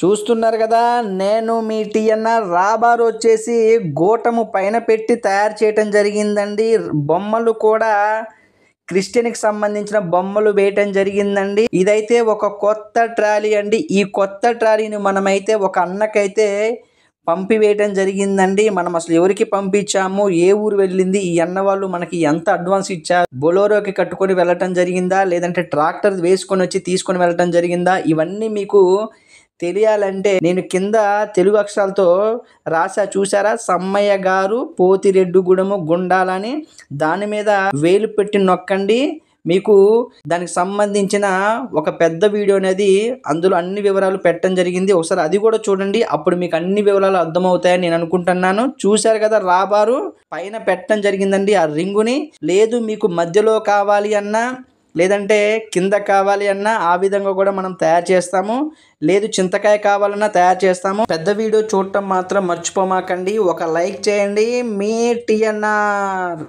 చూస్తున్నారు కదా, నేను మీ టీఎన్ఆర్. రాబార్ వచ్చేసి గోటము పైన పెట్టి తయారు చేయటం జరిగిందండి. బొమ్మలు కూడా క్రిస్టియన్కి సంబంధించిన బొమ్మలు వేయటం జరిగిందండి. ఇదైతే ఒక కొత్త ట్రాలీ అండి. ఈ కొత్త ట్రాలీని మనమైతే ఒక అన్నకైతే పంపివేయటం జరిగిందండి. మనం అసలు ఎవరికి పంపించాము, ఏ ఊరు వెళ్ళింది, ఈ అన్న వాళ్ళు మనకి ఎంత అడ్వాన్స్ ఇచ్చారు, బొలోరోకి కట్టుకొని వెళ్ళటం జరిగిందా, లేదంటే ట్రాక్టర్ వేసుకొని వచ్చి తీసుకొని వెళ్ళటం జరిగిందా, ఇవన్నీ మీకు తెలియాలంటే నేను కింద తెలుగు అక్షరాలతో రాసా, చూసారా? సమ్మయ్య గారు పోతిరెడ్డిగూడెము గుండాలని. దాని మీద వేలు పెట్టి నొక్కండి. మీకు దానికి సంబంధించిన ఒక పెద్ద వీడియో అనేది అందులో అన్ని వివరాలు పెట్టడం జరిగింది. ఒకసారి అది కూడా చూడండి. అప్పుడు మీకు అన్ని వివరాలు అర్థమవుతాయని నేను అనుకుంటున్నాను. చూశారు కదా, రాబారు పైన పెట్టడం జరిగిందండి ఆ రింగుని. లేదు మీకు మధ్యలో కావాలి అన్నా, లేదంటే కింద కావాలి అన్నా ఆ విధంగా కూడా మనం తయారు చేస్తాము. లేదు చింతకాయ కావాలన్నా తయారు చేస్తాము. పెద్ద వీడియో చూడటం మాత్రం మర్చిపోమాకండి. ఒక లైక్ చేయండి. మీ టీఎన్ఆర్.